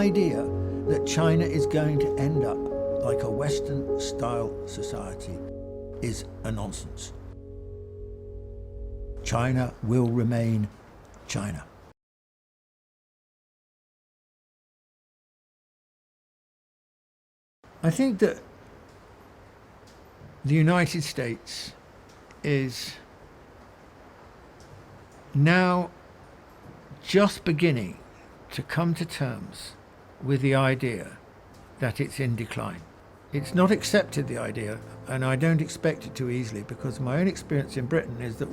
idea that China is going to end up like a Western-style society is a nonsense. China will remain China. I think that the United States is now just beginning to come to terms with the idea that it's in decline. It's not accepted the idea, and I don't expect it to easily, because my own experience in Britain is that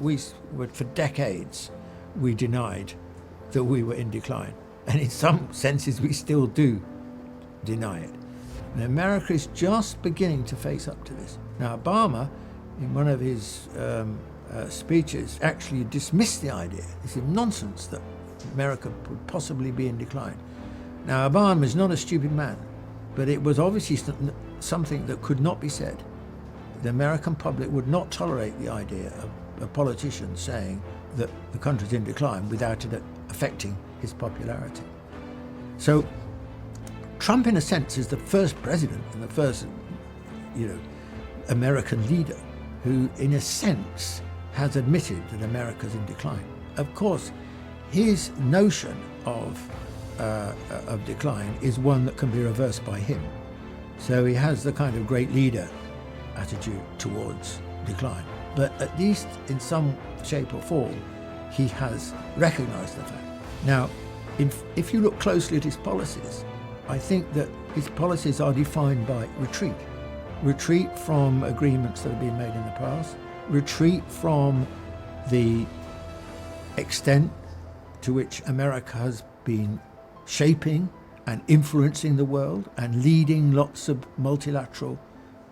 for decades, we denied that we were in decline. And in some senses, we still do deny it. And America is just beginning to face up to this. Now, Obama, in one of his speeches, actually dismissed the idea. He said, nonsense that America would possibly be in decline. Now, Obama is not a stupid man, but it was obviously something that could not be said. The American public would not tolerate the idea of a politician saying that the country's in decline without it affecting his popularity. So Trump, in a sense, is the first president and the first, American leader who, in a sense, has admitted that America's in decline. Of course, his notion of decline is one that can be reversed by him. So he has the kind of great leader attitude towards decline. But at least in some shape or form, he has recognized the fact. Now, if you look closely at his policies, I think that his policies are defined by retreat. Retreat from agreements that have been made in the past, retreat from the extent to which America has been shaping and influencing the world and leading lots of multilateral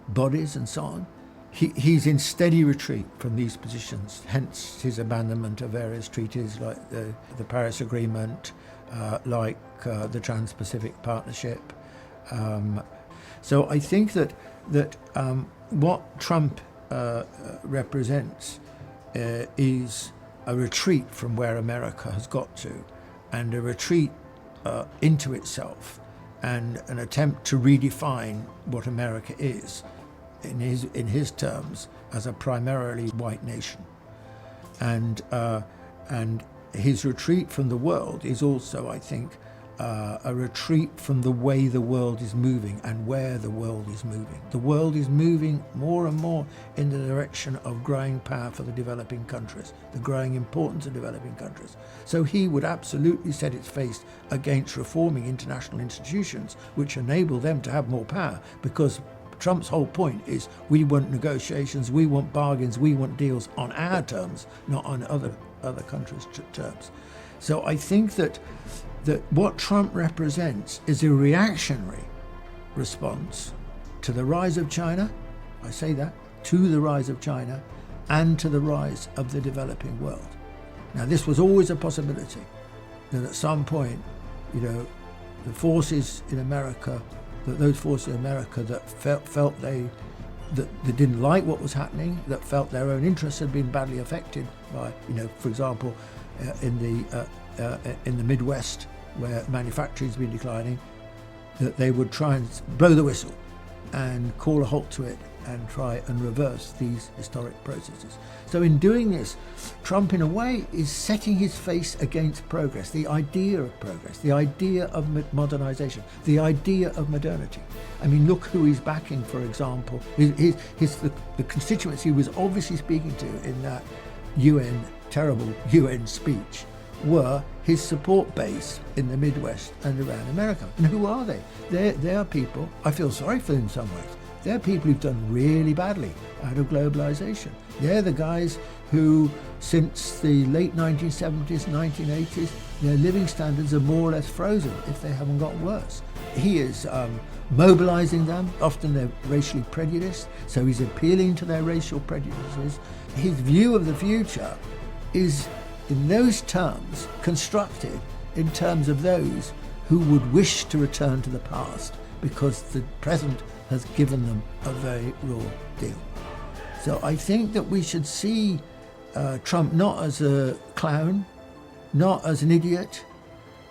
bodies and so on. He's in steady retreat from these positions, hence his abandonment of various treaties like the Paris Agreement, like the Trans-Pacific Partnership. So I think that what Trump represents is a retreat from where America has got to, and a retreat into itself, and an attempt to redefine what America is, in his terms, as a primarily white nation. And his retreat from the world is also, I think, a retreat from the way the world is moving and where the world is moving. The world is moving more and more in the direction of growing power for the developing countries, the growing importance of developing countries. So he would absolutely set its face against reforming international institutions which enable them to have more power, because Trump's whole point is we want negotiations, we want bargains, we want deals on our terms, not on other countries' terms. So I think that what Trump represents is a reactionary response to the rise of China, I say that, to the rise of China and to the rise of the developing world. Now, this was always a possibility, that at some point, the forces in America, those forces in America that felt they didn't like what was happening, that felt their own interests had been badly affected by, for example, in the Midwest, where manufacturing has been declining, that they would try and blow the whistle and call a halt to it and try and reverse these historic processes. So in doing this, Trump, in a way, is setting his face against progress, the idea of progress, the idea of modernization, the idea of modernity. I mean, look who he's backing, for example. The constituency he was obviously speaking to in that terrible UN speech were his support base in the Midwest and around America. And who are they? They are people, I feel sorry for them in some ways. They're people who've done really badly out of globalization. They're the guys who, since the late 1970s, 1980s, their living standards are more or less frozen, if they haven't got worse. He is mobilizing them. Often they're racially prejudiced, so he's appealing to their racial prejudices. His view of the future is, in those terms, constructed in terms of those who would wish to return to the past, because the present has given them a very raw deal. So I think that we should see Trump not as a clown, not as an idiot,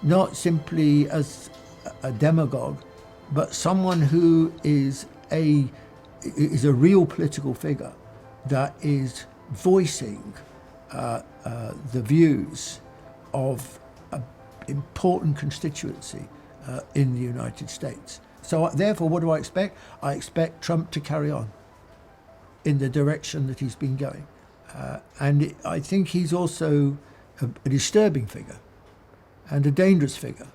not simply as a demagogue, but someone who is a real political figure that is voicing the views of an important constituency in the United States. So therefore, what do I expect? I expect Trump to carry on in the direction that he's been going. I think he's also a disturbing figure and a dangerous figure.